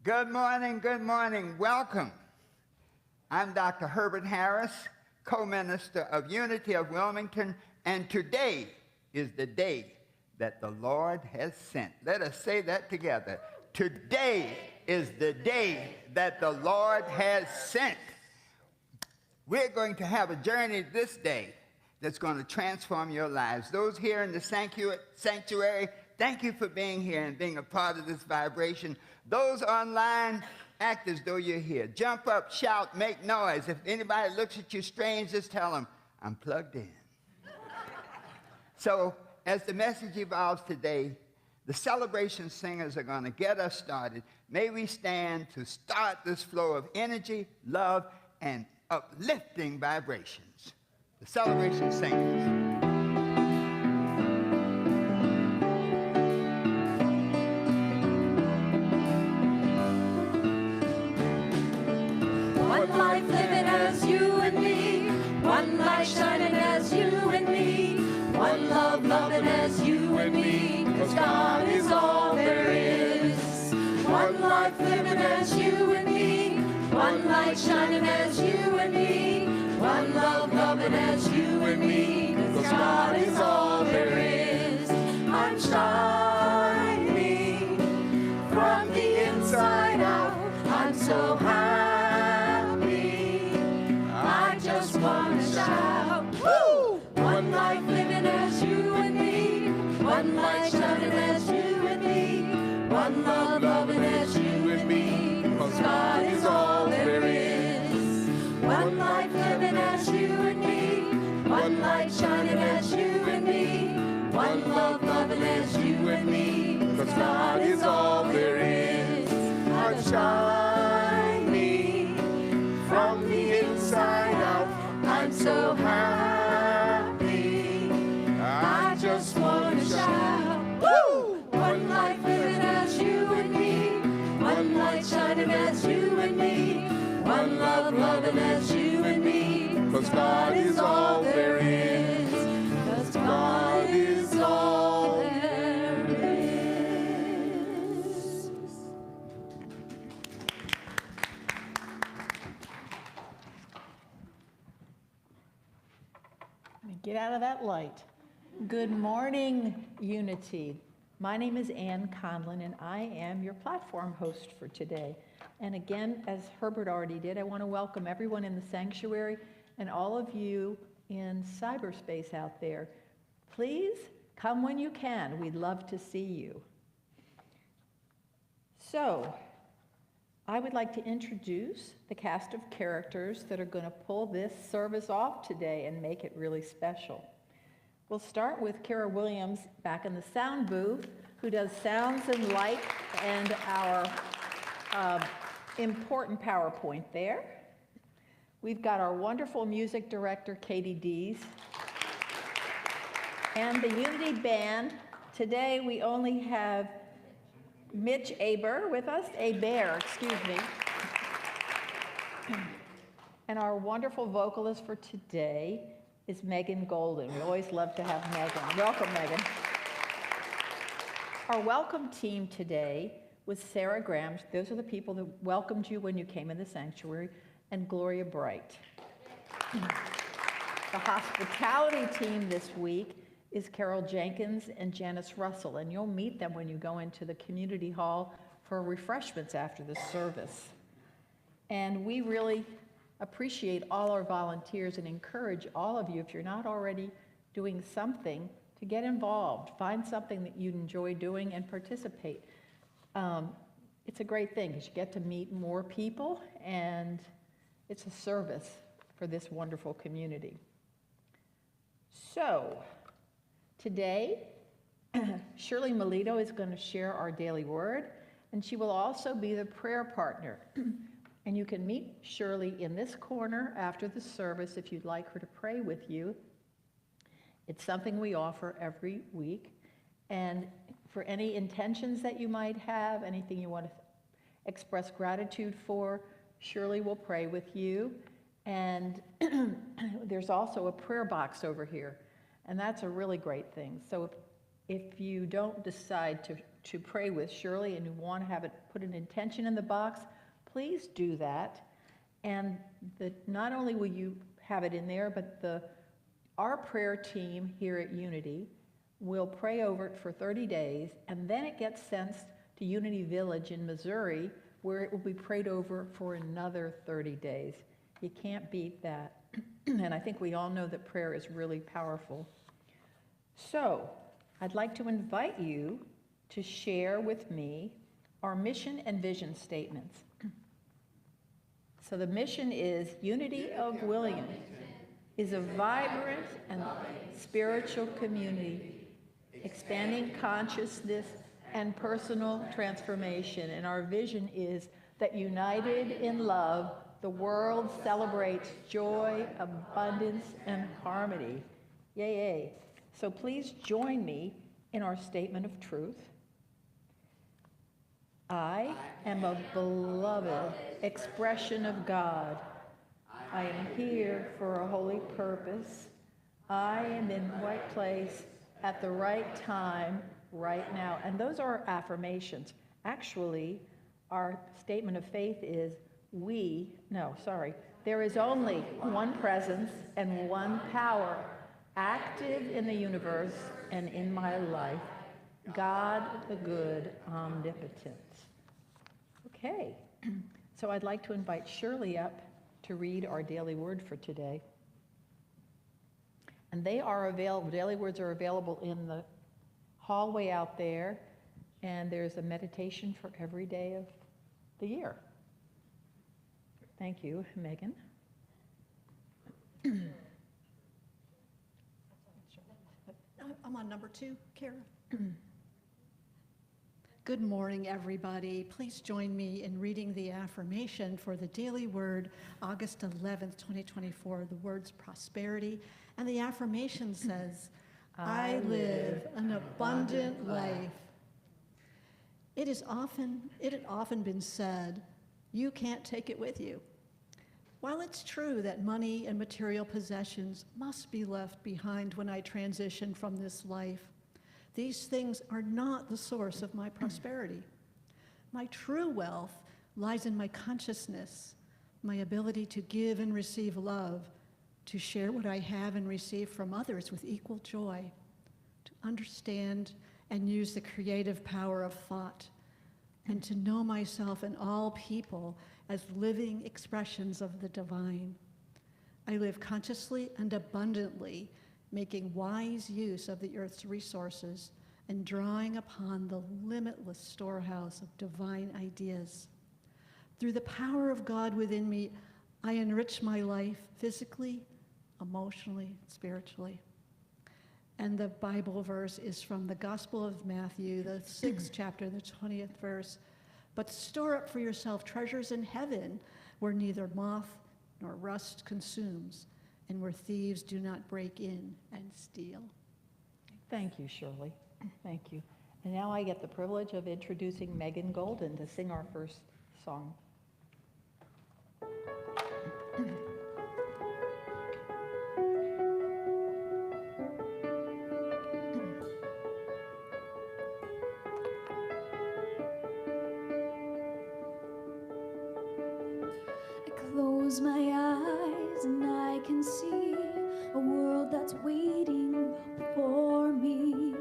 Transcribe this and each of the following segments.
Good morning, good morning. Welcome. I'm Dr. Herbert Harris, co-minister of Unity of Wilmington, and today is the day that the Lord has sent. Let us say that together. Today is the day that the Lord has sent. We're going to have a journey this day that's going to transform your lives. Those here in the sanctuary, thank you for being here and being a part of this vibration. Those online, act as though you're here. Jump up, shout, make noise. If anybody looks at you strange, just tell them, I'm plugged in. So as the message evolves today, the celebration singers are going to get us started. May we stand to start this flow of energy, love, and uplifting vibrations. The celebration singers. One life living as you and me, one light shining as you and me, one love loving as you and me, 'cause God is all there is. One life living as you and me, one light shining as you and me, one love loving as you and me, 'cause God is all there is. I'm shining from the inside out. I'm so happy. I just wanna shout. Woo! One life living as you and me, one light shining as you and me, one love loving as you and me, 'cause God is all there is. One life living as you and me, one light shining as you and me, one love loving as you and me, 'cause God is all there is. I'm shining from the inside out. I'm so happy. I just want to shout. Woo! One life living as you and me, one light shining as you and me, one love loving as you and me, 'cause God is all there is. 'Cause God is all there is. Get out of that light. Good morning, Unity. My name is Ann Conlon, and I am your platform host for today. And again, as Herbert already did, I want to welcome everyone in the sanctuary and all of you in cyberspace out there. Please come when you can. We'd love to see you. So, I would like to introduce the cast of characters that are going to pull this service off today and make it really special. We'll start with Kara Williams back in the sound booth, who does sounds and light and our important PowerPoint there. We've got our wonderful music director, Katie Dees, and the Unity Band. Today we only have Mitch Aber with us, excuse me. And our wonderful vocalist for today is Megan Golden. We always love to have Megan. Welcome, Megan. Our welcome team today was Sarah Graham. Those are the people that welcomed you when you came in the sanctuary, and Gloria Bright. The hospitality team this week is Carol Jenkins and Janice Russell, and you'll meet them when you go into the community hall for refreshments after the service. And we really appreciate all our volunteers and encourage all of you, if you're not already doing something, to get involved. Find something that you enjoy doing and participate. It's a great thing because you get to meet more people, and it's a service for this wonderful community. So, today, Shirley Melito is going to share our daily word, and she will also be the prayer partner. And you can meet Shirley in this corner after the service if you'd like her to pray with you. It's something we offer every week. And for any intentions that you might have, anything you want to express gratitude for, Shirley will pray with you. And there's also a prayer box over here. And that's a really great thing. So if you don't decide to pray with Shirley and you want to have it, put an intention in the box, please do that. And not only will you have it in there, but our prayer team here at Unity will pray over it for 30 days, and then it gets sent to Unity Village in Missouri, where it will be prayed over for another 30 days. You can't beat that. And I think we all know that prayer is really powerful. So I'd like to invite you to share with me our mission and vision statements. So the mission is Unity of Wilmington is a vibrant and spiritual community, expanding consciousness and personal transformation. And our vision is that united in love, the world celebrates joy, abundance, and harmony. Yay, yay. So please join me in our statement of truth. I am a beloved expression of God. I am here for a holy purpose. I am in the right place at the right time, right now. And those are affirmations. Actually, our statement of faith is there is only one presence and one power active in the universe and in my life, God the good, omnipotent. Okay, so I'd like to invite Shirley up to read our daily word for today. And they are available, daily words are available in the hallway out there, and there's a meditation for every day of the year. Thank you, Megan. I'm on number 2, Kara. Good morning, everybody. Please join me in reading the affirmation for the Daily Word, August 11th, 2024. The word's prosperity, and the affirmation says, I live an abundant life. It had often been said, you can't take it with you. While it's true that money and material possessions must be left behind when I transition from this life, these things are not the source of my prosperity. My true wealth lies in my consciousness, my ability to give and receive love, to share what I have and receive from others with equal joy, to understand and use the creative power of thought, and to know myself and all people as living expressions of the divine. I live consciously and abundantly, making wise use of the earth's resources and drawing upon the limitless storehouse of divine ideas. Through the power of God within me, I enrich my life physically, emotionally, spiritually. And the Bible verse is from the Gospel of Matthew, the 6th chapter, the 20th verse. But store up for yourself treasures in heaven, where neither moth nor rust consumes, and where thieves do not break in and steal. Thank you, Shirley. Thank you. And now I get the privilege of introducing Megan Golden to sing our first song. Close my eyes and I can see a world that's waiting for me,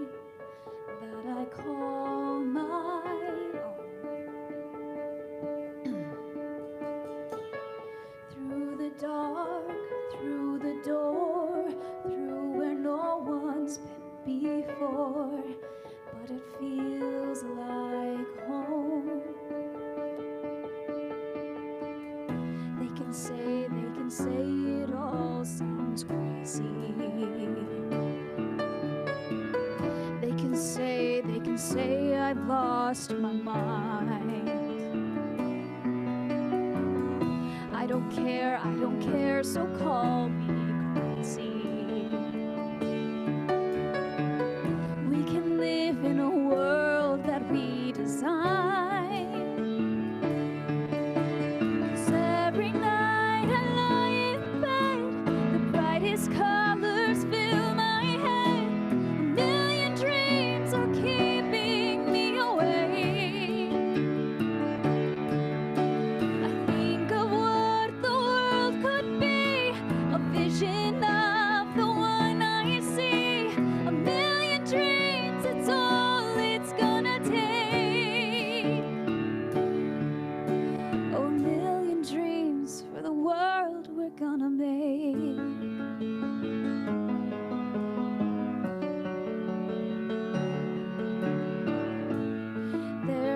that I call my own. Through the dark, through the door, through where no one's been before, but it feels like home. They can say it all sounds crazy. They can say I've lost my mind. I don't care, so call me crazy. We can live in a world that we design. Colors fill my head, a million dreams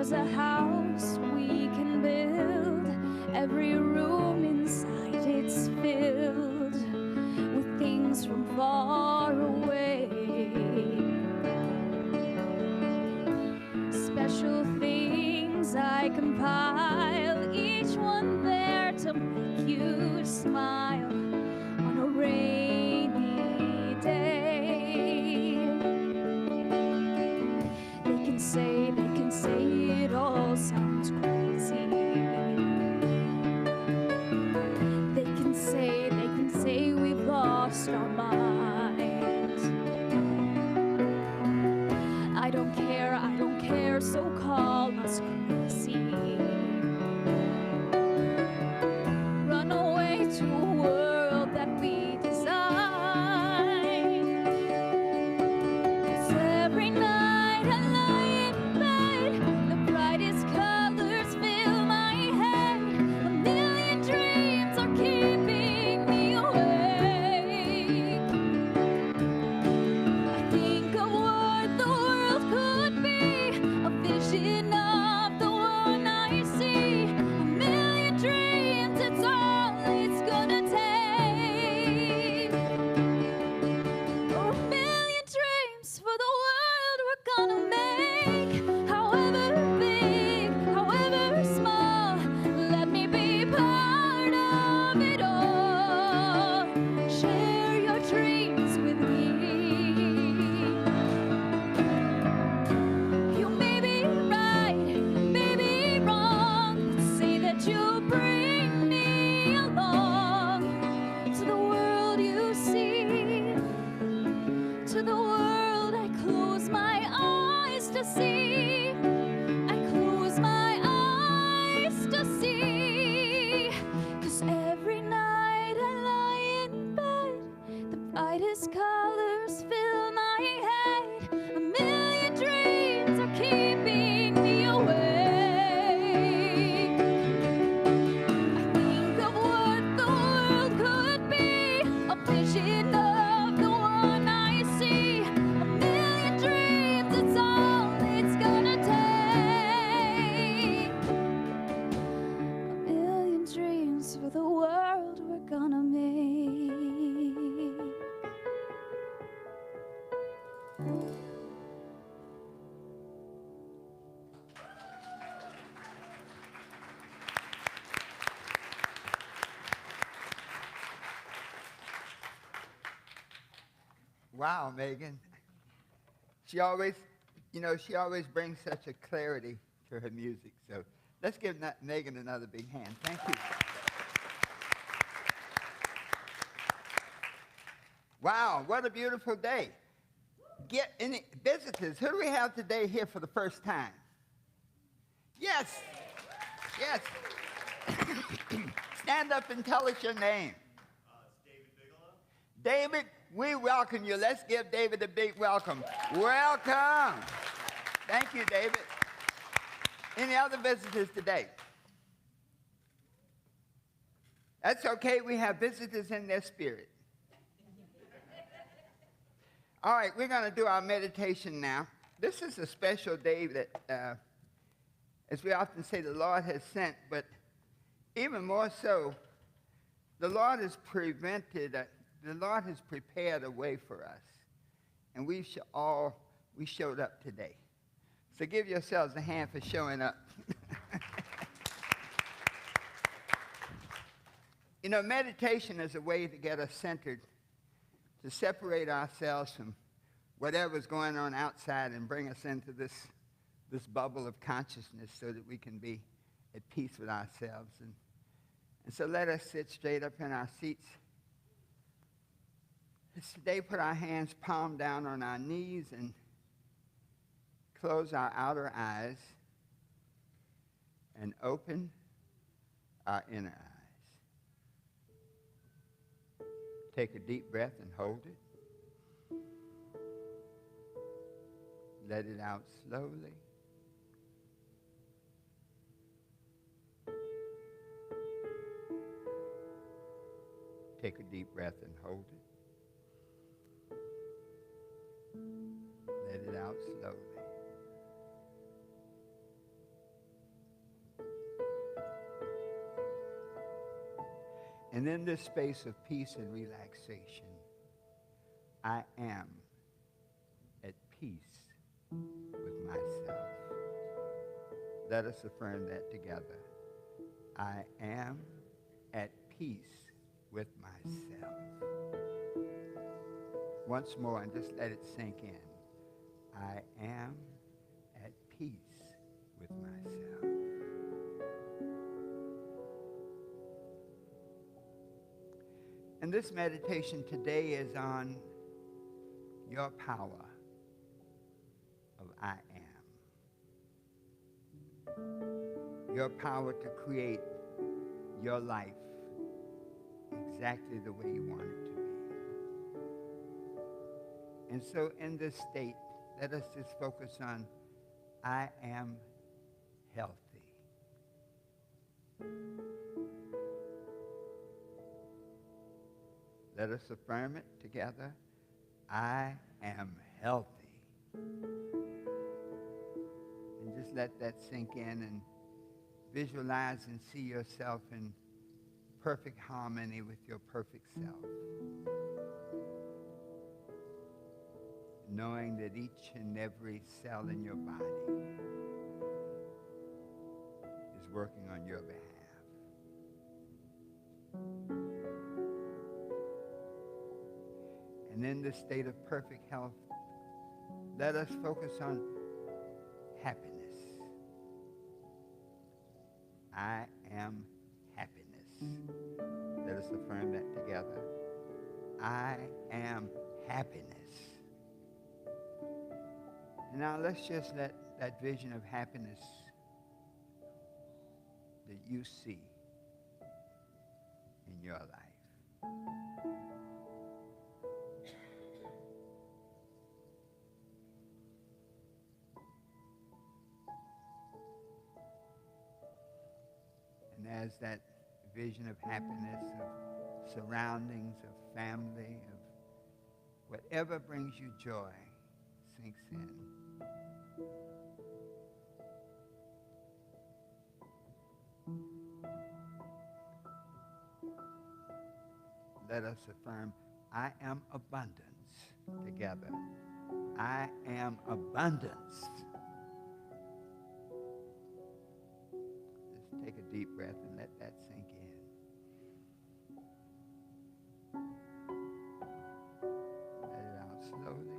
there's a house we can build. Every room inside it's filled with things from far away. Special things I compile, each one there to make you smile on a rainy day. They can say it all sounds crazy. They can say we've lost our minds. I don't care, so call us crazy. Run away to a world that we design. 'Cause every night I lie in bed, the brightest colors fill my head. A million dreams are keeping me awake. I think of what the world could be, a vision of the one I see. A million dreams, it's all it's gonna take. Oh, a million dreams for the world we're gonna make. However big, however small, let me be part of it all. Share your dreams with me. You may be right, may be wrong, but say that you'll bring me along to the world you see, to the world I close my eyes to see. I close my eyes to see. 'Cause every night I lie in bed, the brightest colors fill my head. A million dreams are keeping me awake. I think of what the world could be, a vision of the one I see. A million dreams, it's all it's gonna take. A million dreams for the world we're gonna make. Wow, Megan. She always brings such a clarity to her music. So let's give Megan another big hand. Thank you. Wow, what a beautiful day. Get any visitors? Who do we have today here for the first time? Yes. Yes. Stand up and tell us your name. It's David Bigelow. David, we welcome you. Let's give David a big welcome. Welcome. Thank you, David. Any other visitors today? That's okay. We have visitors in their spirit. All right, we're going to do our meditation now. This is a special day that, as we often say, the Lord has sent, but even more so, the Lord has prepared a way for us, and we showed up today. So give yourselves a hand for showing up. You know, meditation is a way to get us centered, to separate ourselves from whatever's going on outside and bring us into this bubble of consciousness so that we can be at peace with ourselves. And so let us sit straight up in our seats. Let's today put our hands palm down on our knees and close our outer eyes and open our inner eyes. Take a deep breath and hold it. Let it out slowly. Take a deep breath and hold it. Let it out slowly. And in this space of peace and relaxation, I am at peace with myself. Let us affirm that together. I am at peace with myself. Once more, and just let it sink in. I am at peace with myself. And this meditation today is on your power of I am. Your power to create your life exactly the way you want it to be. And so in this state, let us just focus on I am healthy. Let us affirm it together. I am healthy. And just let that sink in and visualize and see yourself in perfect harmony with your perfect self. Knowing that each and every cell in your body is working on your behalf. And in this state of perfect health, let us focus on happiness. I am happiness. Let us affirm that together. I am happiness. And now let's just let that vision of happiness that you see in your life and as that vision of happiness, of surroundings, of family, of whatever brings you joy sinks in. Let us affirm, I am abundance together. I am abundance. Just take a deep breath and let that sink in. Let it out slowly.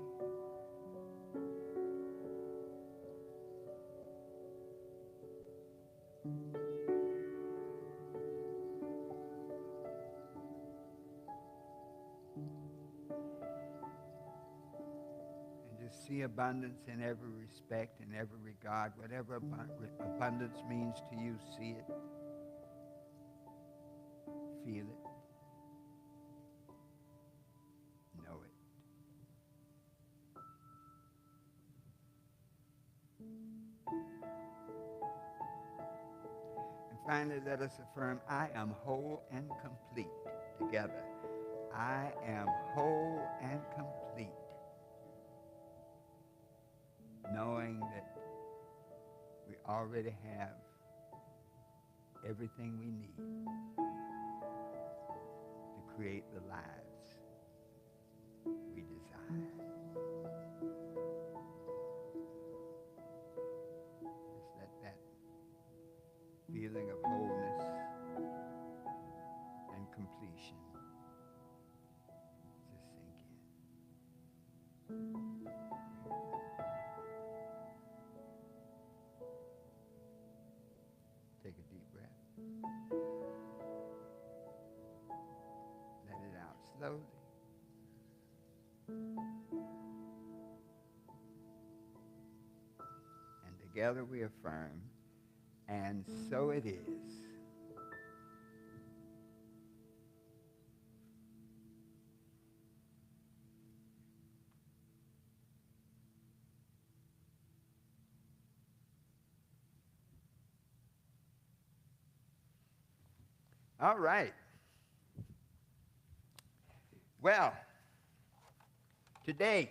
See abundance in every respect, in every regard. Whatever abundance means to you, see it, feel it, know it. And finally, let us affirm, I am whole and complete together. I am whole and complete. Knowing that we already have everything we need to create the lives we desire. Just let that feeling of wholeness and completion just sink in. Take a deep breath. Let it out slowly. And together we affirm, and so it is. All right. Well, today,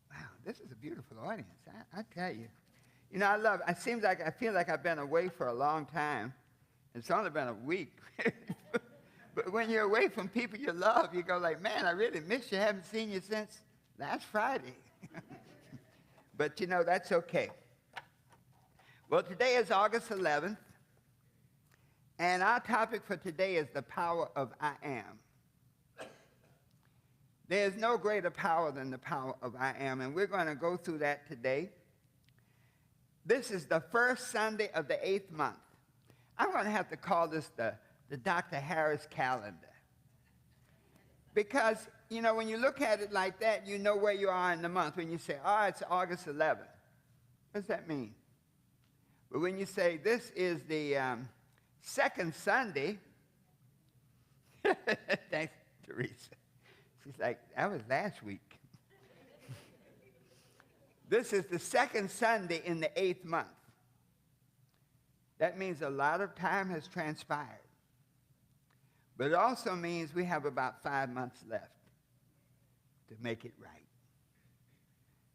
wow, this is a beautiful audience. I tell you. You know, I feel like I've been away for a long time, It's only been a week. But when you're away from people you love, you go like, man, I really miss you. I haven't seen you since last Friday. But, you know, that's okay. Well, today is August 11th, and our topic for today is the power of I am. There is no greater power than the power of I am, and we're going to go through that today. This is the first Sunday of the 8th month. I'm going to have to call this the Dr. Harris calendar. Because, you know, when you look at it like that, you know where you are in the month. When you say, oh, it's August 11th, what does that mean? But when you say this is the second Sunday, thanks, Teresa. She's like, that was last week. This is the second Sunday in the 8th month. That means a lot of time has transpired. But it also means we have about 5 months left to make it right,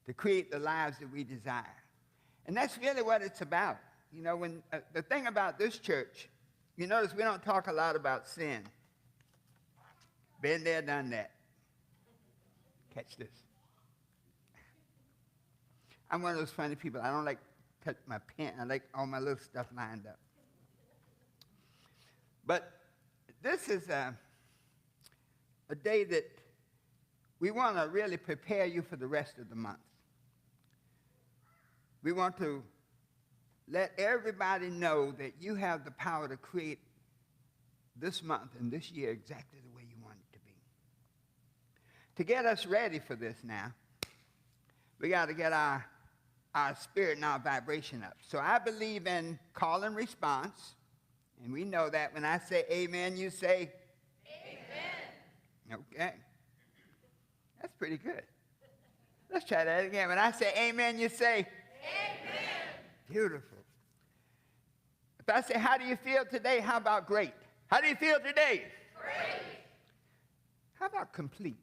to create the lives that we desire. And that's really what it's about. You know, when the thing about this church, you notice we don't talk a lot about sin. Been there, done that. Catch this. I'm one of those funny people. I don't like touch my pen. I like all my little stuff lined up. But this is a day that we want to really prepare you for the rest of the month. We want to let everybody know that you have the power to create this month and this year exactly the way you want it to be. To get us ready for this now, we got to get our spirit and our vibration up. So I believe in call and response. And we know that when I say amen, you say amen. Okay. That's pretty good. Let's try that again. When I say amen, you say amen. Beautiful. If I say, how do you feel today? How about great? How do you feel today? Great. How about complete?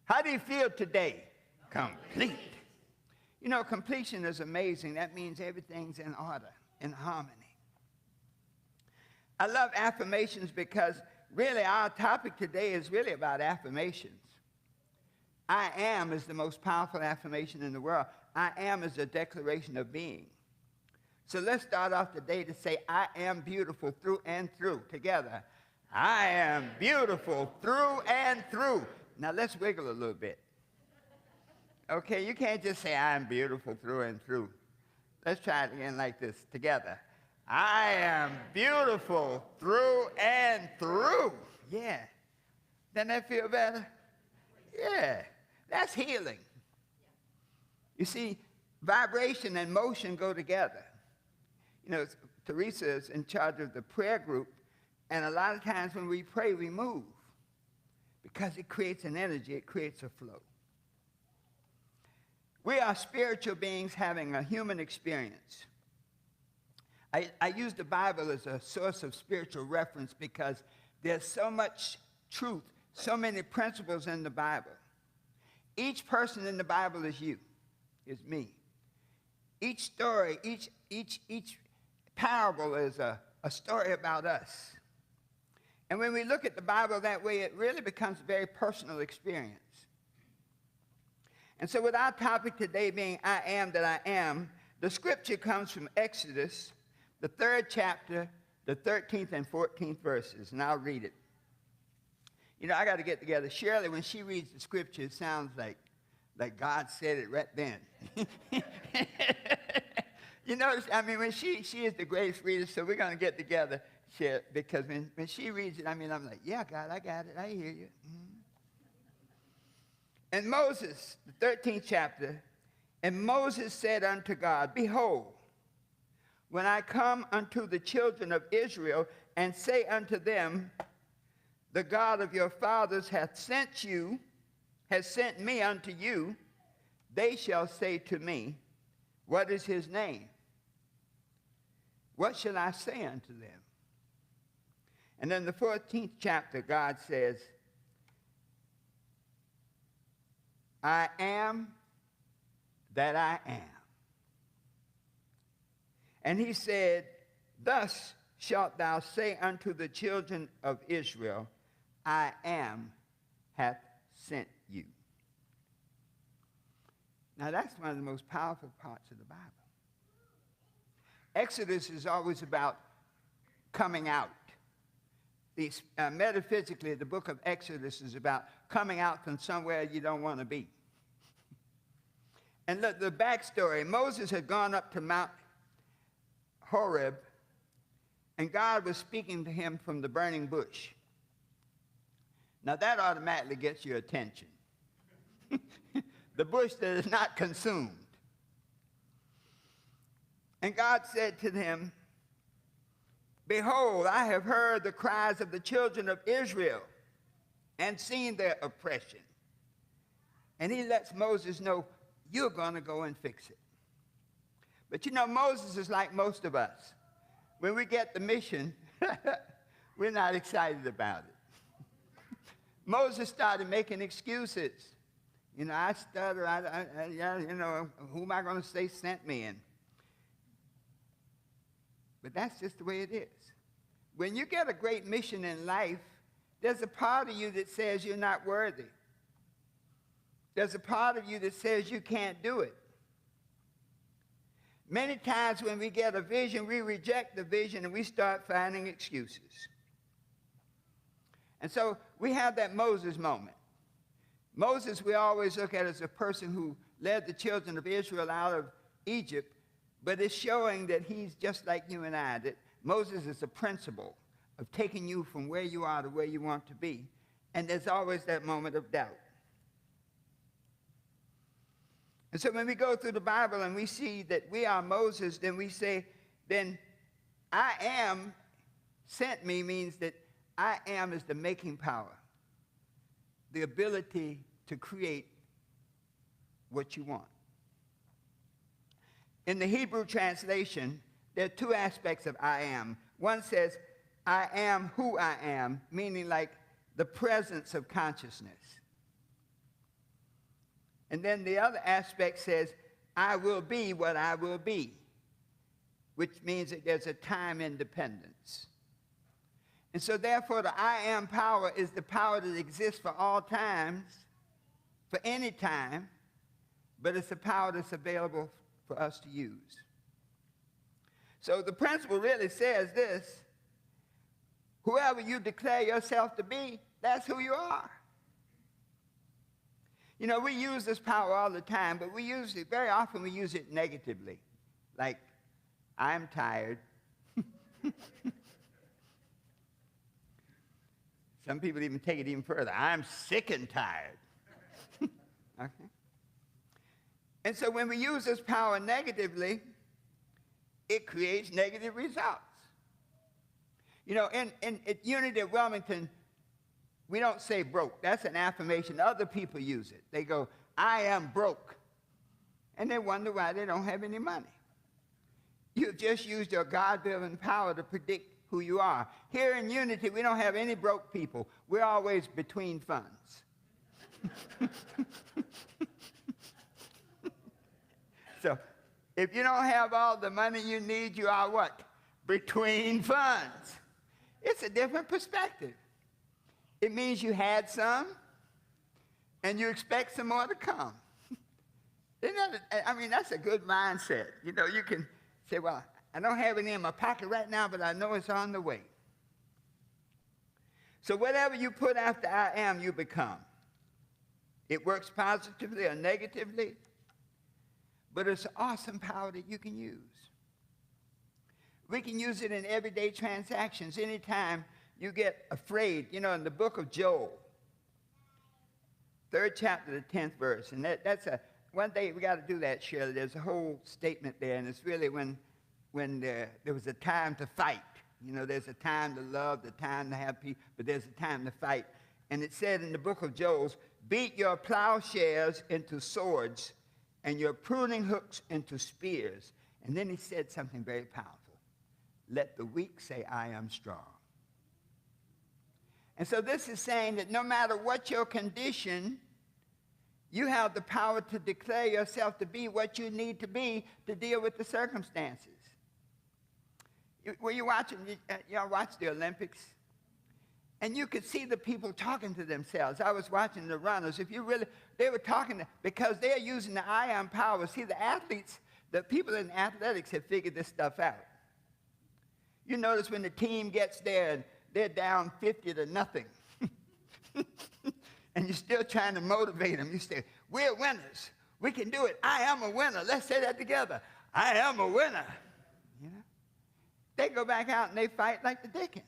How do you feel today? Complete. You know, completion is amazing. That means everything's in order, in harmony. I love affirmations because really our topic today is really about affirmations. I am is the most powerful affirmation in the world. I am is a declaration of being. So let's start off today to say, I am beautiful through and through. Together. I am beautiful through and through. Now let's wiggle a little bit. Okay, you can't just say, I am beautiful through and through. Let's try it again like this. Together. I am beautiful through and through. Yeah. Doesn't that feel better? Yeah. That's healing. You see, vibration and motion go together. You know, Teresa is in charge of the prayer group, and a lot of times when we pray, we move because it creates an energy, it creates a flow. We are spiritual beings having a human experience. I use the Bible as a source of spiritual reference because there's so much truth, so many principles in the Bible. Each person in the Bible is you, is me. Each story, each parable is a story about us. And when we look at the Bible that way, it really becomes a very personal experience. And so with our topic today being I am that I am, the scripture comes from Exodus, the 3rd chapter, the 13th and 14th verses, and I'll read it. You know, I got to get together. Shirley, when she reads the scripture, it sounds like God said it right then. You notice, I mean, when she is the greatest reader, so we're going to get together, Shirley, because when she reads it, I mean, I'm like, yeah, God, I got it. I hear you. And Moses, the 13th chapter, and Moses said unto God, behold, when I come unto the children of Israel and say unto them, the God of your fathers hath sent me unto you, they shall say to me, what is his name? What shall I say unto them? And in the 14th chapter, God says, I am that I am. And he said, Thus shalt thou say unto the children of Israel, I am hath sent you. Now that's one of the most powerful parts of the Bible. Exodus is always about coming out. Metaphysically, the book of Exodus is about coming out from somewhere you don't want to be. And look, the backstory, Moses had gone up to Mount Horeb, and God was speaking to him from the burning bush. Now that automatically gets your attention. The bush that is not consumed. And God said to him, behold, I have heard the cries of the children of Israel and seen their oppression. And he lets Moses know, you're going to go and fix it. But you know, Moses is like most of us. When we get the mission, we're not excited about it. Moses started making excuses. You know, I stutter, you know, who am I going to say sent me in? But that's just the way it is. When you get a great mission in life, there's a part of you that says you're not worthy. There's a part of you that says you can't do it. Many times when we get a vision, we reject the vision and we start finding excuses. And so we have that Moses moment. Moses, we always look at as a person who led the children of Israel out of Egypt, but it's showing that he's just like you and I, that Moses is a principle of taking you from where you are to where you want to be. And there's always that moment of doubt. And so when we go through the Bible and we see that we are Moses, then we say, then I am sent me means that I am is the making power, the ability to create what you want. In the Hebrew translation, there are two aspects of I am. One says, I am who I am, meaning like the presence of consciousness. And then the other aspect says, I will be what I will be, which means that there's a time independence. And so therefore, the I am power is the power that exists for all times, for any time, but it's a power that's available for us to use. So the principle really says this: whoever you declare yourself to be, that's who you are. You know, we use this power all the time, but we use it, very often we use it negatively. Like, I'm tired. Some people even take it even further. I'm sick and tired. Okay? And so when we use this power negatively, it creates negative results. You know, at Unity of Wilmington, we don't say broke. That's an affirmation. Other people use it. They go, I am broke. And they wonder why they don't have any money. You've just used your God-given power to predict who you are. Here in Unity, we don't have any broke people. We're always between funds. So if you don't have all the money you need, you are what? Between funds. It's a different perspective. It means you had some, and you expect some more to come. Isn't that I mean, that's a good mindset. You know, you can say, well, I don't have any in my pocket right now, but I know it's on the way. So whatever you put after I am, you become. It works positively or negatively, but it's an awesome power that you can use. We can use it in everyday transactions. Anytime you get afraid, you know, in the book of Joel, 3rd chapter, the 10th verse, and that's one day we got to do that, Shirley. There's a whole statement there, and it's really when there was a time to fight. You know, there's a time to love, the time to have peace, but there's a time to fight. And it said in the book of Joel, beat your plowshares into swords and your pruning hooks into spears. And then he said something very powerful. Let the weak say, I am strong. And so this is saying that no matter what your condition, you have the power to declare yourself to be what you need to be to deal with the circumstances. Were you watching, y'all watch the Olympics? And you could see the people talking to themselves. I was watching the runners. They were talking because they're using the I am power. See, the athletes, the people in athletics have figured this stuff out. You notice when the team gets there and they're down 50-0, and you're still trying to motivate them. You say, we're winners. We can do it. I am a winner. Let's say that together. I am a winner. You know? They go back out and they fight like the Dickens.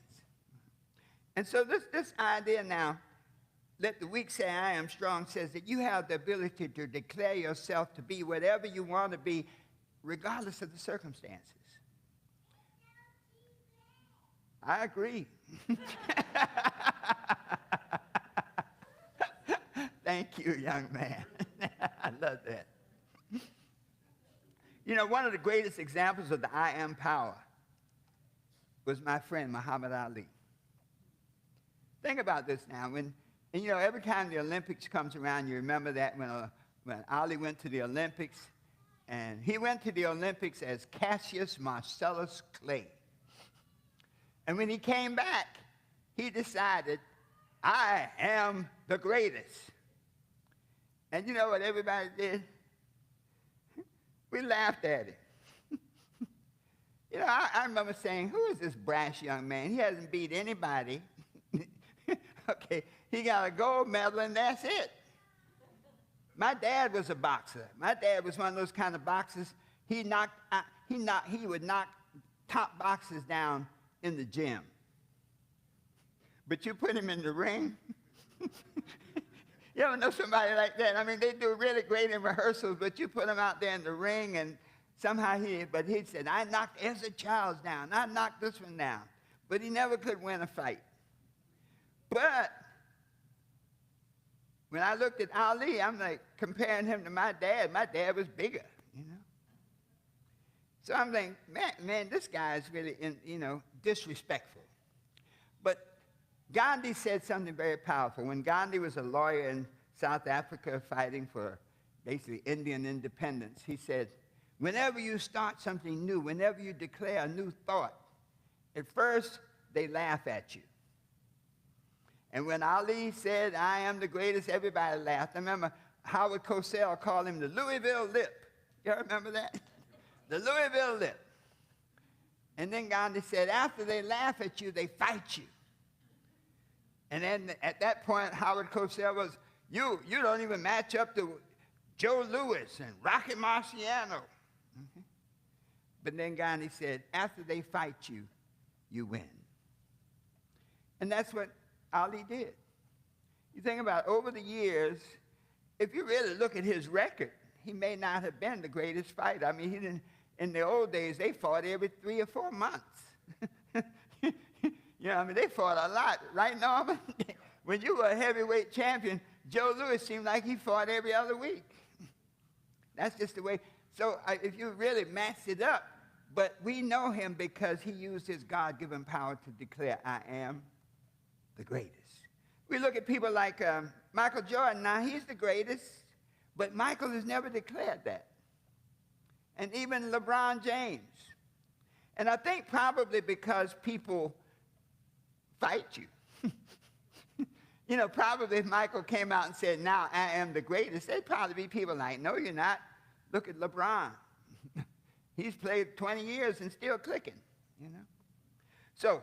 And so this idea now, let the weak say I am strong, says that you have the ability to declare yourself to be whatever you want to be, regardless of the circumstances. I agree. Thank you, young man. I love that. You know, one of the greatest examples of the I am power was my friend Muhammad Ali. Think about this now. And you know, every time the Olympics comes around, you remember that when Ali went to the Olympics, and he went to the Olympics as Cassius Marcellus Clay. And when he came back, he decided, I am the greatest. And you know what everybody did? We laughed at him. You know, I remember saying, who is this brash young man? He hasn't beat anybody. Okay, he got a gold medal and that's it. My dad was a boxer. My dad was one of those kind of boxers. He would knock top boxers down in the gym. But you put him in the ring. You ever know somebody like that? I mean, they do really great in rehearsals, but you put him out there in the ring and somehow he said, I knocked Ezra Childs down. I knocked this one down. But he never could win a fight. But when I looked at Ali, I'm like comparing him to my dad. My dad was bigger, you know. So I'm thinking, man, this guy is really, disrespectful. But Gandhi said something very powerful. When Gandhi was a lawyer in South Africa fighting for basically Indian independence, he said, whenever you start something new, whenever you declare a new thought, at first they laugh at you. And when Ali said, I am the greatest, everybody laughed. I remember Howard Cosell called him the Louisville Lip. You remember that? The Louisville Lip. And then Gandhi said, after they laugh at you, they fight you. And then at that point, Howard Cosell was, you don't even match up to Joe Louis and Rocky Marciano. Mm-hmm. But then Gandhi said, after they fight you, you win. And that's what Ali did. You think about it, over the years, if you really look at his record, he may not have been the greatest fighter. I mean, in the old days, they fought every 3 or 4 months. They fought a lot. Right, Norman? When you were a heavyweight champion, Joe Louis seemed like he fought every other week. That's just the way. So if you really matched it up, but we know him because he used his God-given power to declare, I am the greatest. We look at people like Michael Jordan. Now, he's the greatest, but Michael has never declared that. And even LeBron James. And I think probably because people fight you. Probably if Michael came out and said, now I am the greatest, there'd probably be people like, no, you're not. Look at LeBron. He's played 20 years and still clicking, So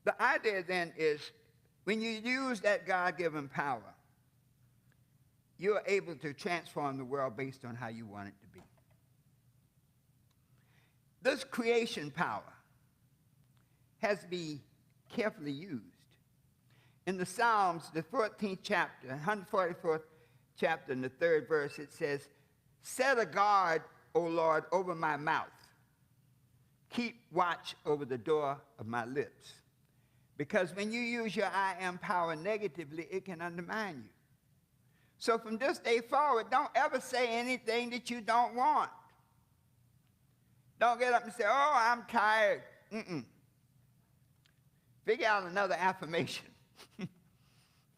the idea then is when you use that God-given power, you're able to transform the world based on how you want it to be. This creation power has to be carefully used. In the Psalms, the 14th chapter, 144th chapter, in the 3rd verse, it says, set a guard, O Lord, over my mouth. Keep watch over the door of my lips. Because when you use your I am power negatively, it can undermine you. So from this day forward, don't ever say anything that you don't want. Don't get up and say, oh, I'm tired. Figure out another affirmation.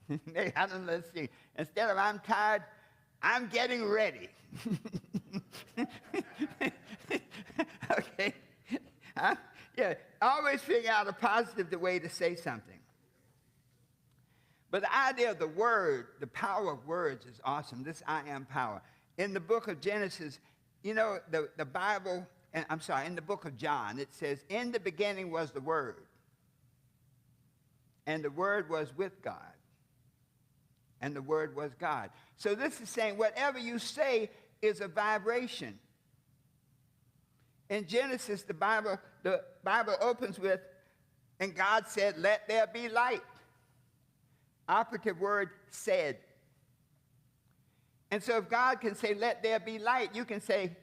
Let's see. Instead of I'm tired, I'm getting ready. Okay? always figure out a positive way to say something. But the idea of the word, the power of words is awesome. This I am power. In the book of Genesis, you know, the Bible, and I'm sorry, in the book of John, it says, in the beginning was the Word, and the Word was with God, and the Word was God. So this is saying whatever you say is a vibration. In Genesis, the Bible opens with, and God said, let there be light. Operative word, said. And so if God can say, let there be light, you can say,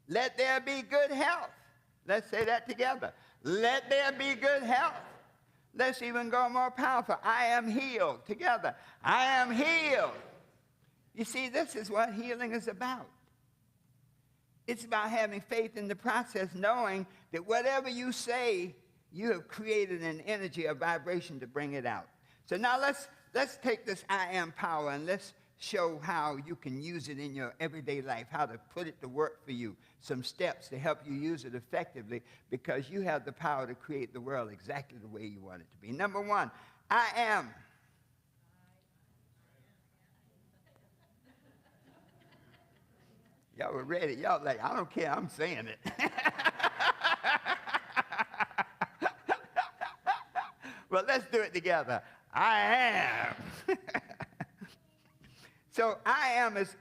let there be good health. Let's say that together. Let there be good health. Let's even go more powerful. I am healed. Together. I am healed. You see, this is what healing is about. It's about having faith in the process, knowing that whatever you say, you have created an energy, a vibration to bring it out. So now let's take this I am power and let's show how you can use it in your everyday life, how to put it to work for you, some steps to help you use it effectively, because you have the power to create the world exactly the way you want it to be. Number one, I am. Y'all were ready. Y'all like, I don't care, I'm saying it. Well, let's do it together. I am. So I am is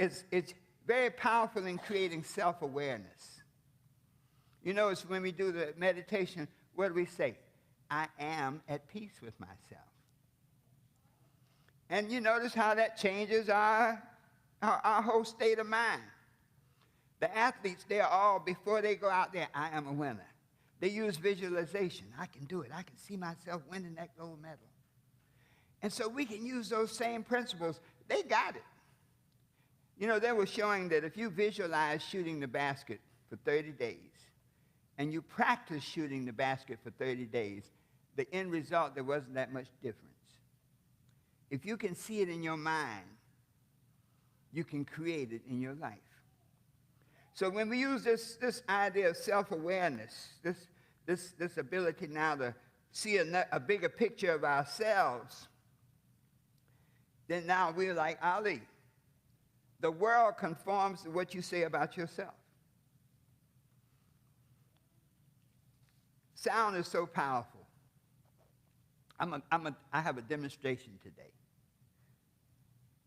very powerful in creating self-awareness. You notice when we do the meditation, what do we say? I am at peace with myself. And you notice how that changes our whole state of mind. The athletes, they're all, before they go out there, I am a winner. They use visualization. I can do it. I can see myself winning that gold medal. And so we can use those same principles. They got it. You know, they were showing that if you visualize shooting the basket for 30 days, and you practice shooting the basket for 30 days, the end result, there wasn't that much difference. If you can see it in your mind, you can create it in your life. So when we use this idea of self-awareness, this ability now to see a bigger picture of ourselves, then now we're like Ali. The world conforms to what you say about yourself. Sound is so powerful. I have a demonstration today.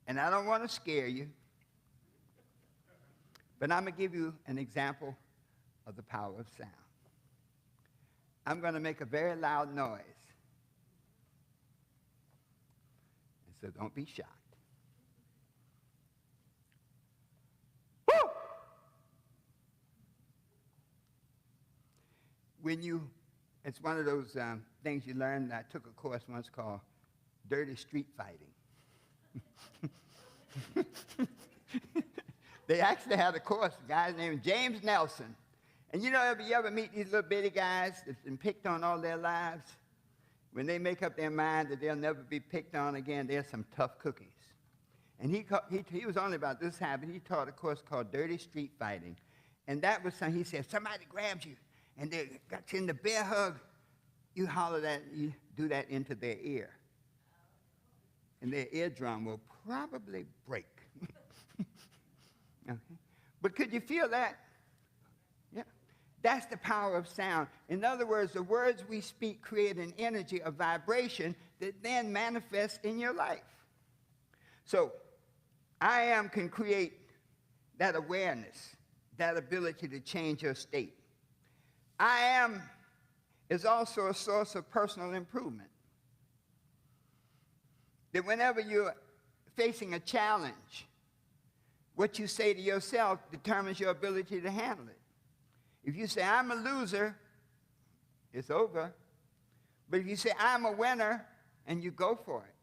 And I don't want to scare you, but I'm going to give you an example of the power of sound. I'm going to make a very loud noise. And so don't be shocked. Woo! It's one of those things you learn. I took a course once called Dirty Street Fighting. They actually had a course, a guy named James Nelson. And you know, you ever meet these little bitty guys that's been picked on all their lives? When they make up their mind that they'll never be picked on again, they're some tough cookies. And he was only about this high, but he taught a course called Dirty Street Fighting. And that was something, he said, somebody grabs you and they got you in the bear hug, you holler that, you do that into their ear. And their eardrum will probably break. Okay. But could you feel that? Yeah. That's the power of sound. In other words, the words we speak create an energy, a vibration that then manifests in your life. So, I am can create that awareness, that ability to change your state. I am is also a source of personal improvement. That whenever you're facing a challenge, what you say to yourself determines your ability to handle it. If you say, I'm a loser, it's over. But if you say, I'm a winner, and you go for it.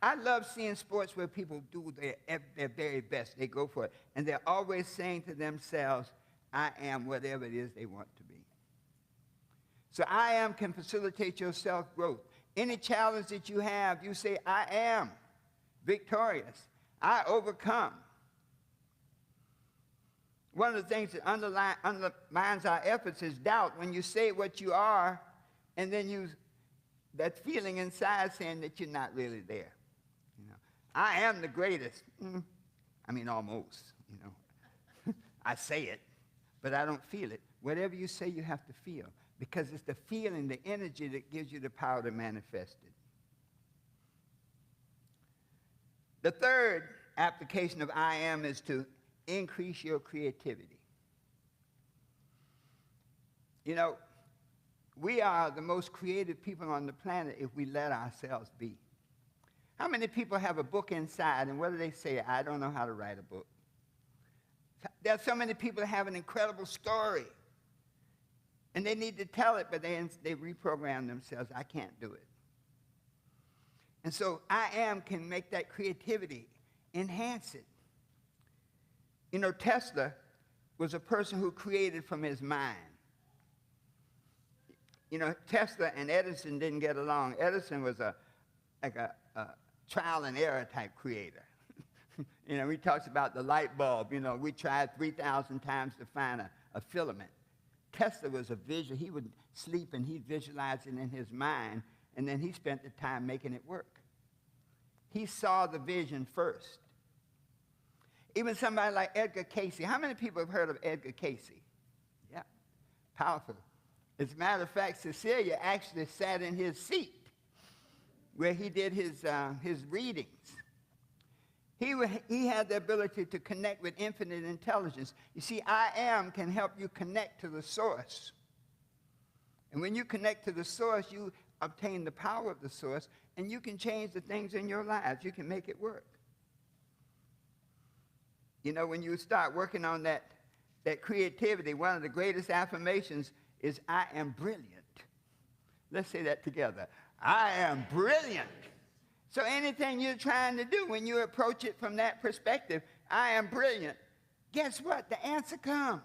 I love seeing sports where people do their very best. They go for it. And they're always saying to themselves, I am whatever it is they want to be. So I am can facilitate your self-growth. Any challenge that you have, you say, I am victorious. I overcome. one of the things that undermines our efforts is doubt. When you say what you are, and then that feeling inside saying that you're not really there. You know, I am the greatest. I mean, almost, you know. I say it, but I don't feel it. Whatever you say, you have to feel, because it's the feeling, the energy that gives you the power to manifest it. The third application of I am is to increase your creativity. You know, we are the most creative people on the planet if we let ourselves be. How many people have a book inside, and what do they say? I don't know how to write a book. There are so many people that have an incredible story, and they need to tell it, but they reprogram themselves. I can't do it. And so I am can make that creativity, enhance it. You know, Tesla was a person who created from his mind. You know, Tesla and Edison didn't get along. Edison was like a trial and error type creator. You know, he talks about the light bulb. You know, we tried 3,000 times to find a filament. Tesla was a vision. He would sleep and he'd visualize it in his mind, and then he spent the time making it work. He saw the vision first. Even somebody like Edgar Cayce. How many people have heard of Edgar Cayce? Yeah, powerful. As a matter of fact, Cecilia actually sat in his seat where he did his readings. He had the ability to connect with infinite intelligence. You see, I am can help you connect to the source. And when you connect to the source, you obtain the power of the source, and you can change the things in your lives. You can make it work. You know, when you start working on that creativity, one of the greatest affirmations is, I am brilliant. Let's say that together. I am brilliant. So anything you're trying to do, when you approach it from that perspective, I am brilliant, guess what? The answer comes.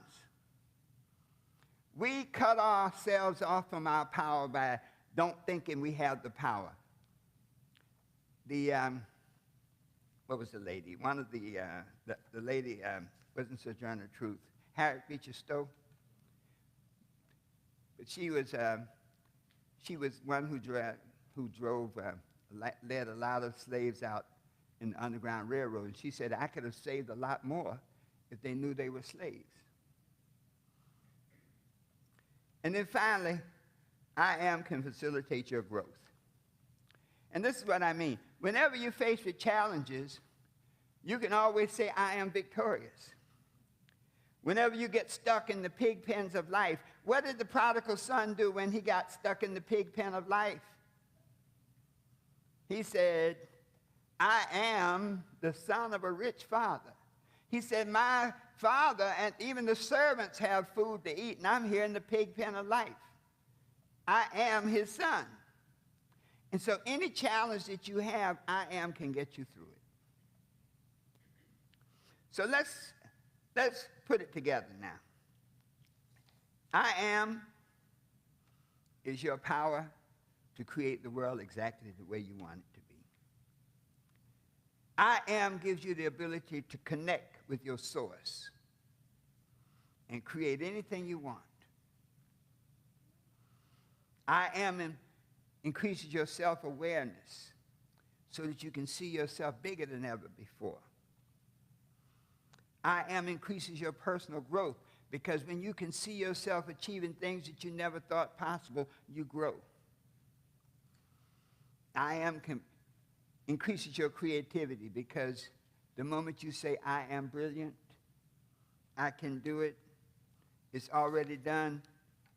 We cut ourselves off from our power by don't thinking we have the power. What was the lady? One of the lady wasn't Sojourner Truth, Harriet Beecher Stowe. But she was one who led a lot of slaves out in the Underground Railroad. And she said, I could have saved a lot more if they knew they were slaves. And then finally, I am can facilitate your growth. And this is what I mean. Whenever you're faced with challenges, you can always say, I am victorious. Whenever you get stuck in the pig pens of life, what did the prodigal son do when he got stuck in the pig pen of life? He said, I am the son of a rich father. He said, my father and even the servants have food to eat, and I'm here in the pig pen of life. I am his son. And so any challenge that you have, I am can get you through it. So let's put it together now. I am is your power to create the world exactly the way you want it to be. I am gives you the ability to connect with your source and create anything you want. I am increases your self-awareness so that you can see yourself bigger than ever before. I am increases your personal growth, because when you can see yourself achieving things that you never thought possible, you grow. I am increases your creativity, because the moment you say, I am brilliant, I can do it, it's already done,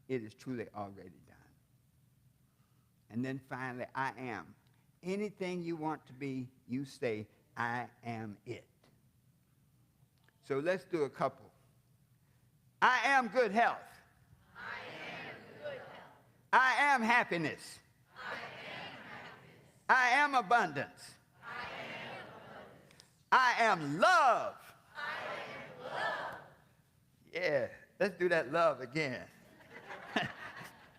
it is truly already done. And then finally, I am. Anything you want to be, you say, I am it. So let's do a couple. I am good health. I am good health. I am happiness. I am happiness. I am abundance. I am abundance. I am love. I am love. Yeah, let's do that love again.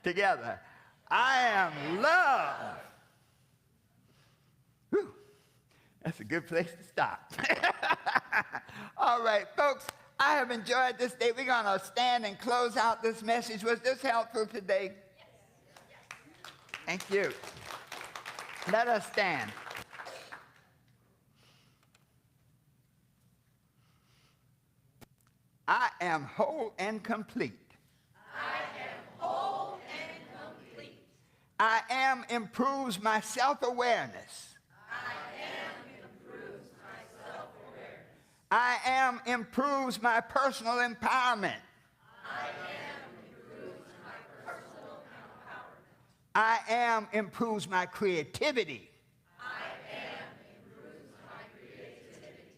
Together. I am love. Whew. That's a good place to stop. All right, folks, I have enjoyed this day. We're going to stand and close out this message. Was this helpful today? Thank you. Let us stand. I am whole and complete. I am whole and complete. I am improves my self-awareness. I am improves my self-awareness. I am improves my personal empowerment. I am improves my personal empowerment. I am improves my creativity. I am improves my creativity.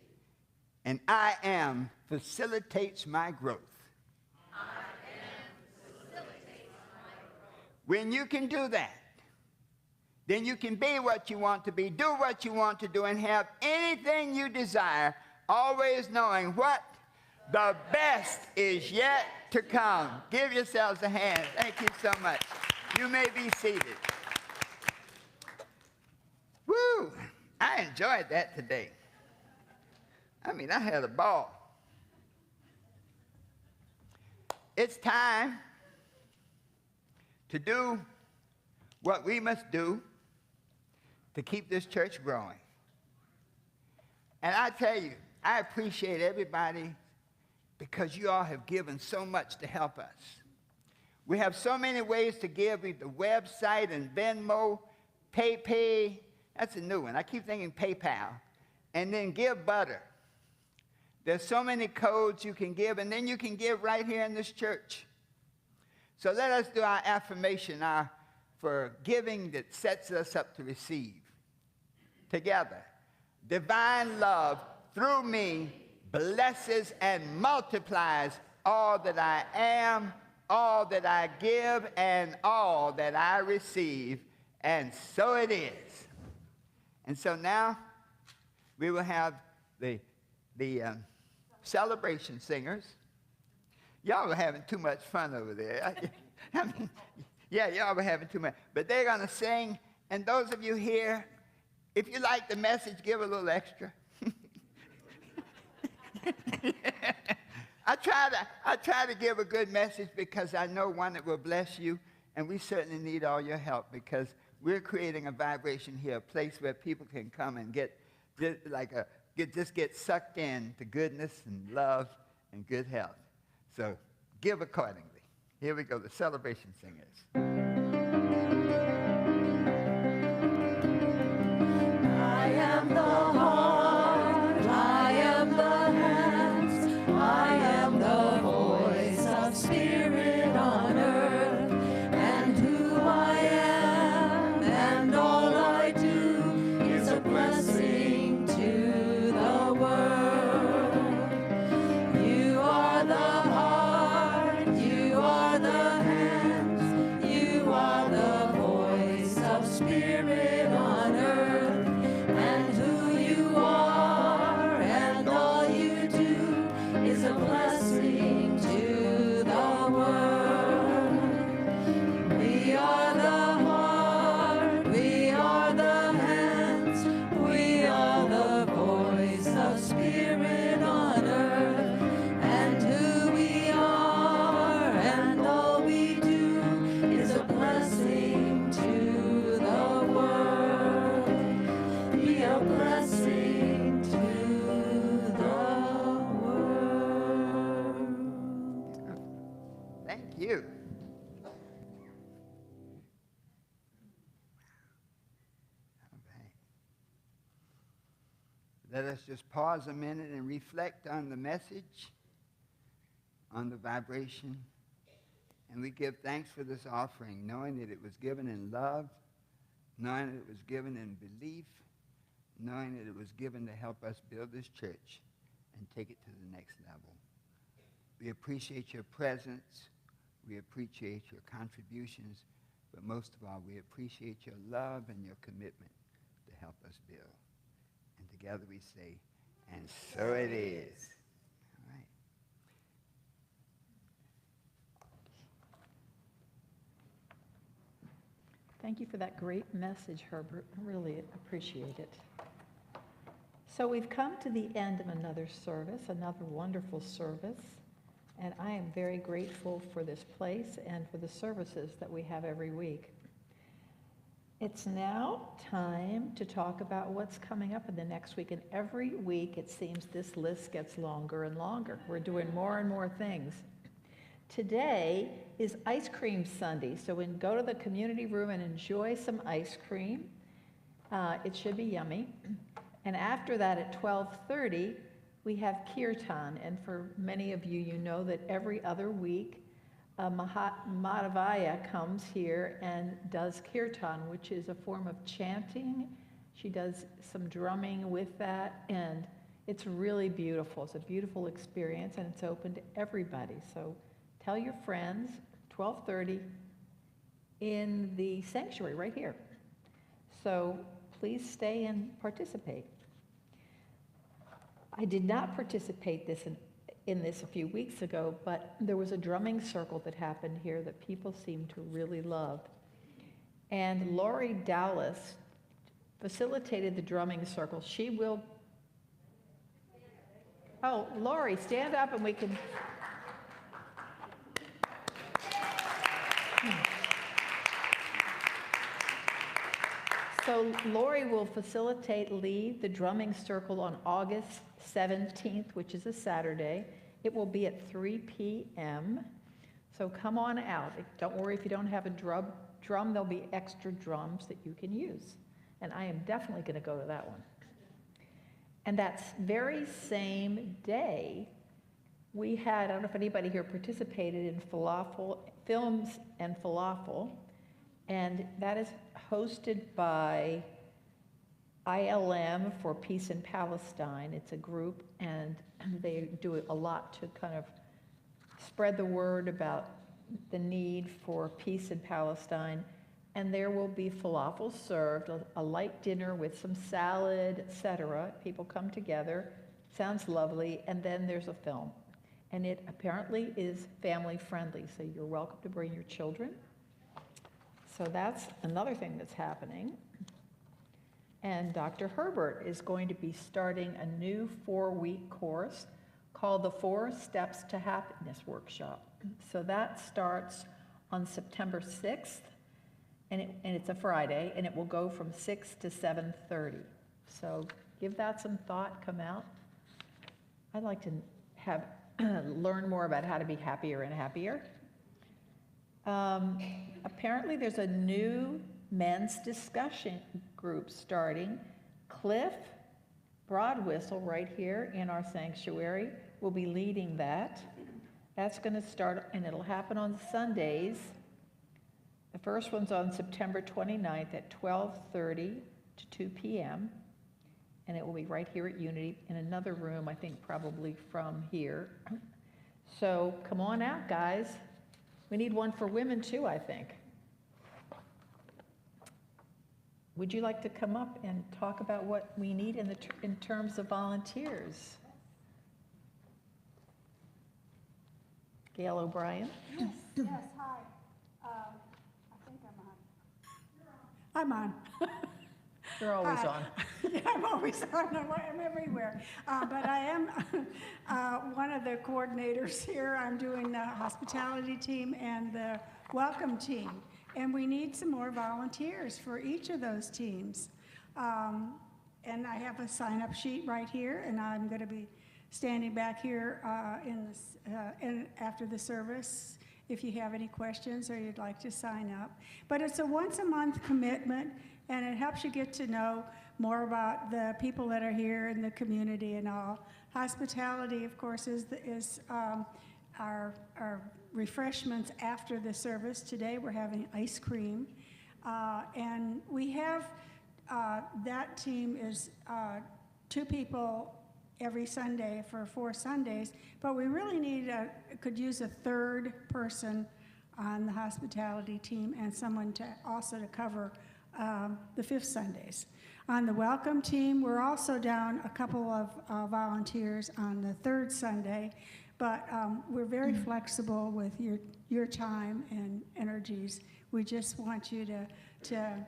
And I am facilitates my growth. I am facilitates my growth. When you can do that, then you can be what you want to be, do what you want to do, and have anything you desire, always knowing what? The best is yet to come. Give yourselves a hand. Thank you so much. You may be seated. Woo! I enjoyed that today. I mean, I had a ball. It's time to do what we must do to keep this church growing. And I tell you, I appreciate everybody because you all have given so much to help us. We have so many ways to give, with the website and Venmo, PayPay. That's a new one. I keep thinking PayPal. And then Give Butter. There's so many codes you can give, and then you can give right here in this church. So let us do our affirmation, for giving that sets us up to receive. Together, divine love through me blesses and multiplies all that I am, all that I give, and all that I receive. And so it is. And so now we will have the celebration singers. Y'all are having too much fun over there. I mean, yeah, y'all were having too much. But they're going to sing. And those of you here, if you like the message, give a little extra. I try to give a good message because I know one that will bless you. And we certainly need all your help because we're creating a vibration here, a place where people can come and get sucked in to goodness and love and good health. So give accordingly. Here we go, the celebration singers. I am the heart, I am the hands, I am the voice of spirit on earth, and who I am and all I do is a blessing to the world. You are the heart, you are the hands, you are the voice of spirit on earth, and who you are and all you do is a blessing to the world. We are the heart, we are the hands, we are the voice of spirit on earth, and who we are and all we do is a blessing to the world. Be a blessing to the world. Thank you. All right. Let us just pause a minute and reflect on the message, on the vibration, and we give thanks for this offering, knowing that it was given in love, knowing that it was given in belief, knowing that it was given to help us build this church and take it to the next level. We appreciate your presence. We appreciate your contributions. But most of all, we appreciate your love and your commitment to help us build. And together we say, and so it is. All right. Thank you for that great message, Herbert. I really appreciate it. So we've come to the end of another service, another wonderful service, and I am very grateful for this place and for the services that we have every week. It's now time to talk about what's coming up in the next week, and every week it seems this list gets longer and longer. We're doing more and more things. Today is Ice Cream Sunday, so we can go to the community room and enjoy some ice cream. It should be yummy. And after that at 12:30, we have Kirtan. And for many of you, you know that every other week, Madhavaya comes here and does Kirtan, which is a form of chanting. She does some drumming with that, and it's really beautiful. It's a beautiful experience, and it's open to everybody. So tell your friends, 12:30 in the sanctuary right here. So please stay and participate. I did not participate in this a few weeks ago, but there was a drumming circle that happened here that people seem to really love. And Lori Dallas facilitated the drumming circle. She will... Oh, Lori, stand up and we can... So Lori will lead the drumming circle on August 17th, which is a Saturday. It will be at 3 p.m. So come on out. Don't worry if you don't have a drum. There'll be extra drums that you can use. And I am definitely going to go to that one. And that very same day, we had, I don't know if anybody here participated in Films and Falafel. And that is hosted by ILM for Peace in Palestine. It's a group, and they do a lot to kind of spread the word about the need for peace in Palestine. And there will be falafel served, a light dinner with some salad, etc. People come together, sounds lovely, and then there's a film. And it apparently is family friendly, so you're welcome to bring your children. So that's another thing that's happening. And Dr. Herbert is going to be starting a new 4-week course called the 4 Steps to Happiness Workshop. So that starts on September 6th, and it's a Friday, and it will go from 6 to 7:30. So give that some thought, come out. I'd like to learn more about how to be happier and happier. Apparently there's a new men's discussion group starting. Cliff Broadwhistle right here in our sanctuary will be leading that. That's going to start, and it'll happen on Sundays. The first one's on September 29th at 12:30 to 2 p.m. And it will be right here at Unity in another room, I think probably from here. So come on out, guys. We need one for women too, I think. Would you like to come up and talk about what we need in terms of volunteers? Gail O'Brien? Yes, hi. I think I'm on. You're always on. Yeah, I'm always on. I'm everywhere. But I am one of the coordinators here. I'm doing the hospitality team and the welcome team. And we need some more volunteers for each of those teams. And I have a sign-up sheet right here, and I'm going to be standing back here after the service if you have any questions or you'd like to sign up. But it's a once-a-month commitment, and it helps you get to know more about the people that are here in the community and all. Hospitality, of course, is our refreshments after the service. Today we're having ice cream. And we have, that team is 2 people every Sunday for 4 Sundays, but we really could use a 3rd person on the hospitality team and someone to cover the 5th Sundays. On the welcome team, we're also down a couple of volunteers on the 3rd Sunday, but we're very flexible with your time and energies. We just want you to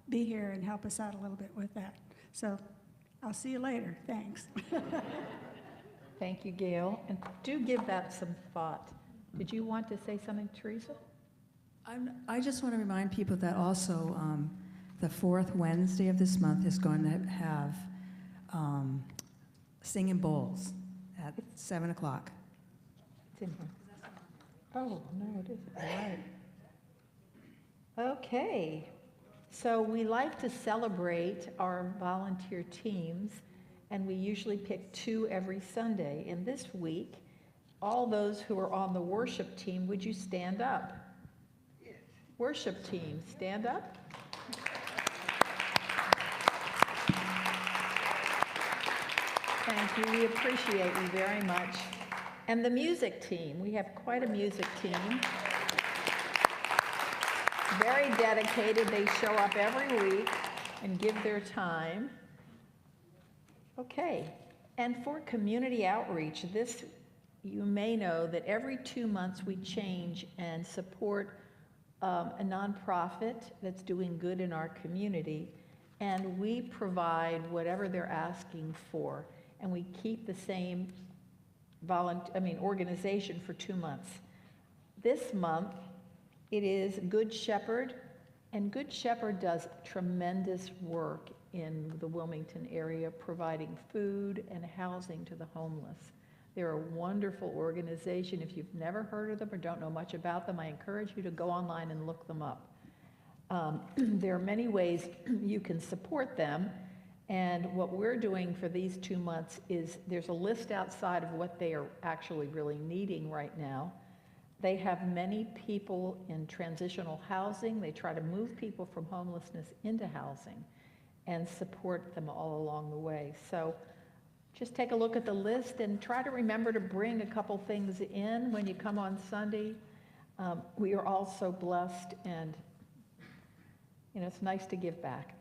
be here and help us out a little bit with that. So I'll see you later. Thanks. Thank you, Gail. And do give that some thought. Did you want to say something, Teresa? I just want to remind people that also the fourth Wednesday of this month is going to have singing bowls at 7 o'clock. It's in here. Oh, no, it isn't. All right. Okay. So we like to celebrate our volunteer teams, and we usually pick 2 every Sunday. And this week, all those who are on the worship team, would you stand up? Yes. Worship team, stand up. Thank you. We appreciate you very much. And the music team, we have quite a music team. Very dedicated. They show up every week and give their time. Okay. And for community outreach, this, you may know that every 2 months we change and support a nonprofit that's doing good in our community, and we provide whatever they're asking for, and we keep the same organization for 2 months. This month, it is Good Shepherd, and Good Shepherd does tremendous work in the Wilmington area, providing food and housing to the homeless. They're a wonderful organization. If you've never heard of them or don't know much about them, I encourage you to go online and look them up. There are many ways you can support them, and what we're doing for these 2 months is there's a list outside of what they are actually really needing right now. They have many people in transitional housing. They try to move people from homelessness into housing and support them all along the way. So just take a look at the list and try to remember to bring a couple things in when you come on Sunday. We are all so blessed, and it's nice to give back.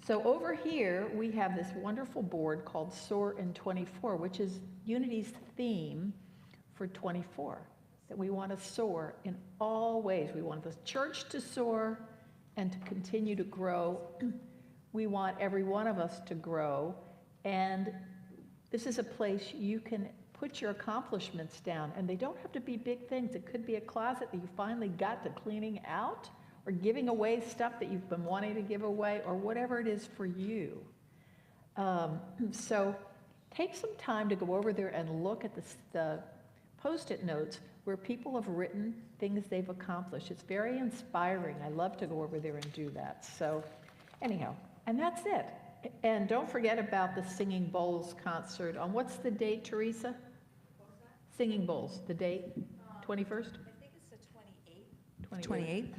So over here, we have this wonderful board called Soar in 24, which is Unity's theme for 24, that we want to soar in all ways. We want the church to soar and to continue to grow. We want every one of us to grow, and this is a place you can put your accomplishments down, and they don't have to be big things. It could be a closet that you finally got to cleaning out, or giving away stuff that you've been wanting to give away, or whatever it is for you. So take some time to go over there and look at the Post-it notes where people have written things they've accomplished. It's very inspiring. I love to go over there and do that. So anyhow, and that's it. And don't forget about the Singing Bowls concert on, what's the date, Teresa? Singing Bowls, the date, 21st? I think it's the 28th. 28th.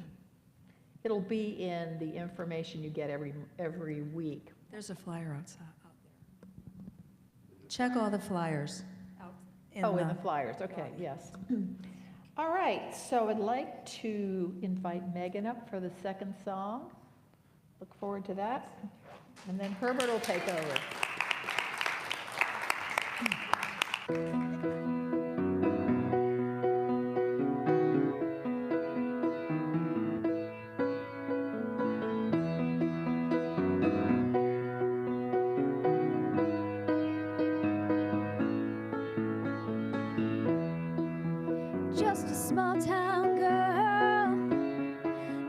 It'll be in the information you get every week. There's a flyer outside out there. Check all the flyers out in In the flyers, okay, yes. All right, so I'd like to invite Megan up for the second song. Look forward to that. And then Herbert will take over. Just a small town girl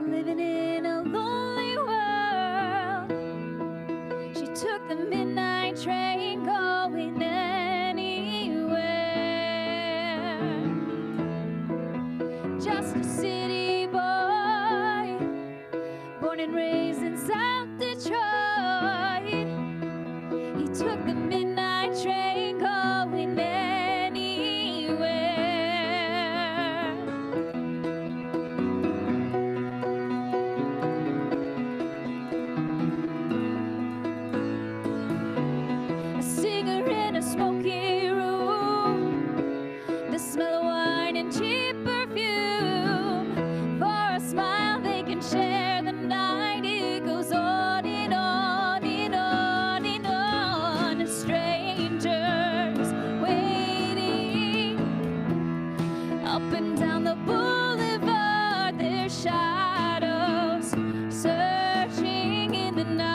living in a lonely world. She took the midnight train going anywhere. Just a city boy, born and raised in South Detroit. He took the midnight train going anywhere. A singer in a smoky room, the smell of wine and cheap perfume. For a smile they can share the night. It goes on and on and on and on. Strangers waiting up and down the boulevard, their shadows searching in the night.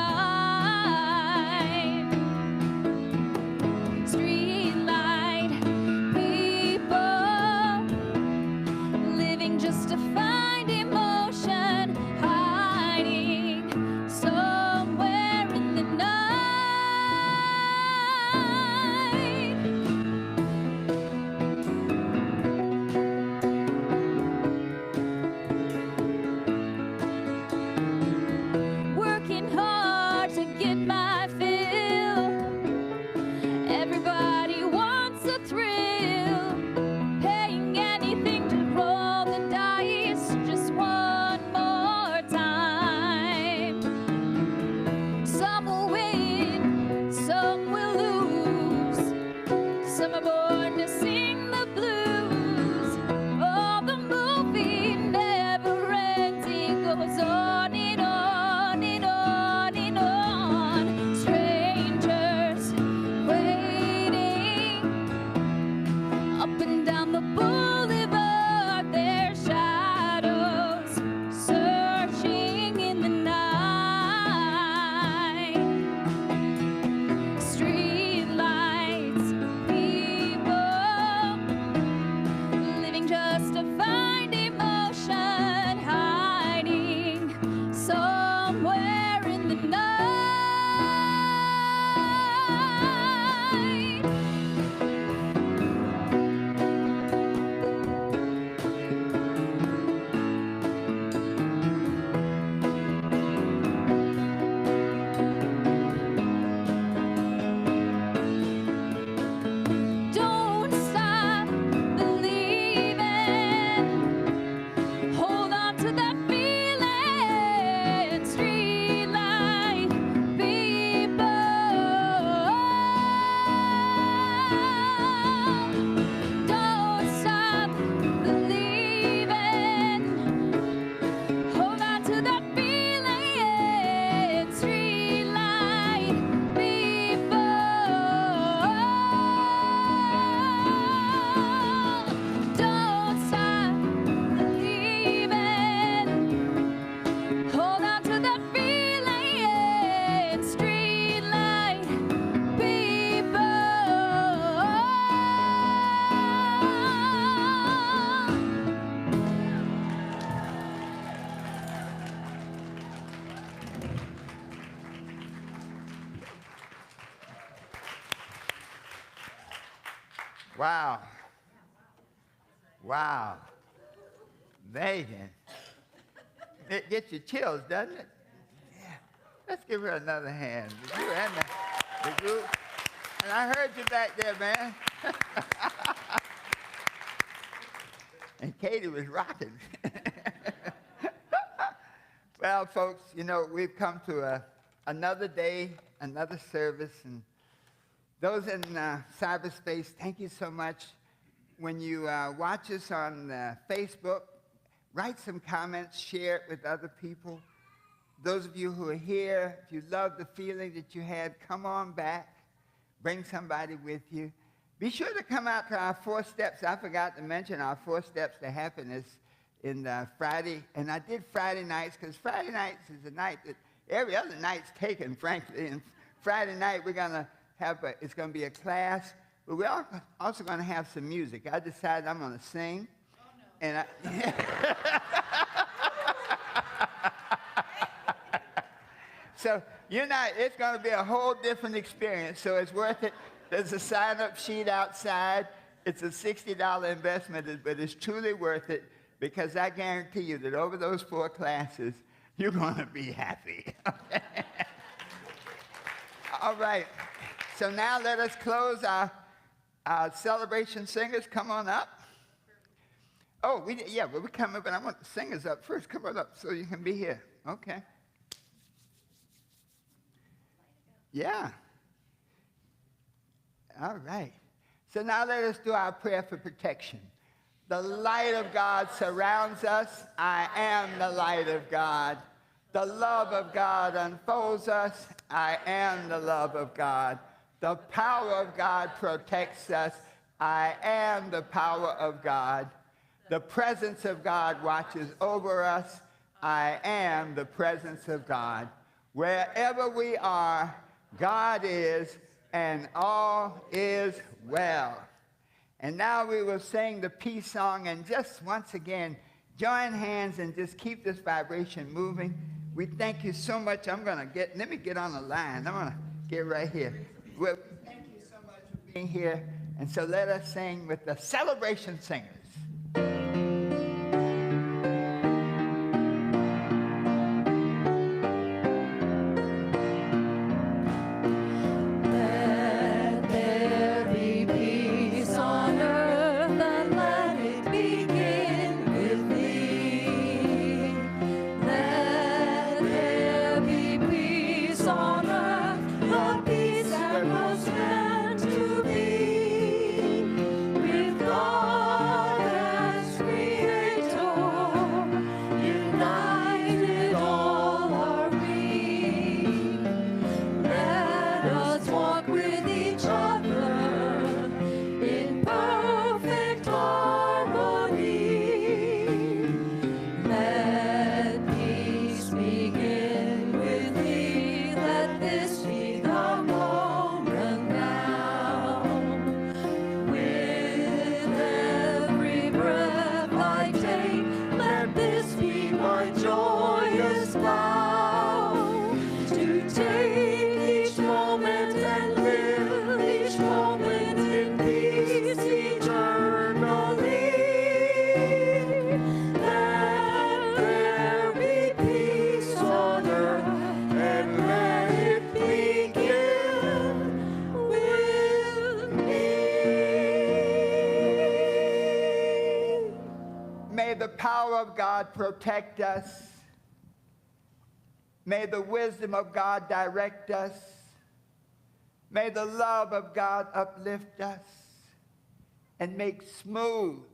Up and down the boulevard, their shadows searching in the night. Street lights, people living just to find emotion, hiding somewhere in the night. Don't stop believing. Hold on to that feeling. Street light people. Don't stop believing. Hold on to that feeling. Street light people. Don't stop believing. Hold on to that feeling. Street light people. Wow. Wow. Megan. It gets you chills, doesn't it? Yeah. Let's give her another hand. You and the group. And I heard you back there, man. And Katie was rocking. Well, folks, you know, we've come to another day, another service, and those in cyberspace, thank you so much. When you watch us on Facebook, write some comments, share it with other people. Those of you who are here, if you love the feeling that you had, come on back. Bring somebody with you. Be sure to come out to our 4 steps. I forgot to mention our 4 steps to happiness in Friday. And I did Friday nights because Friday nights is a night that every other night's taken, frankly. And Friday night we're going to it's going to be a class, but we're also going to have some music. I decided I'm going to sing. Oh, no. And so it's going to be a whole different experience, so it's worth it. There's a sign-up sheet outside. It's a $60 investment, but it's truly worth it because I guarantee you that over those 4 classes, you're going to be happy. All right. So now let us close our celebration singers. Come on up. Oh, we come up, but I want the singers up first. Come on up so you can be here. Okay. Yeah. All right. So now let us do our prayer for protection. The light of God surrounds us. I am the light of God. The love of God unfolds us. I am the love of God. The power of God protects us. I am the power of God. The presence of God watches over us. I am the presence of God. Wherever we are, God is, and all is well. And now we will sing the peace song, and just once again, join hands and just keep this vibration moving. We thank you so much. Let me get on the line. I'm going to get right here. Well, thank you so much for being here. And so let us sing with the celebration singers. Let there be peace on earth, and let it begin with thee. Let there be peace on earth, the peace that was meant to be, with God May the power of God protect us. May the wisdom of God direct us. May the love of God uplift us and make smooth,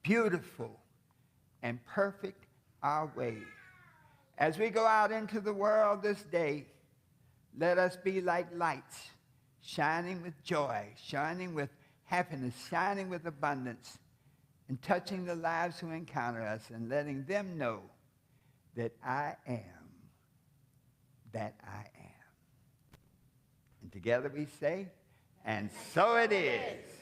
beautiful, and perfect our way. As we go out into the world this day, let us be like lights, shining with joy, shining with happiness, shining with abundance, and touching the lives who encounter us and letting them know that I am that I am. And together we say, and so it is.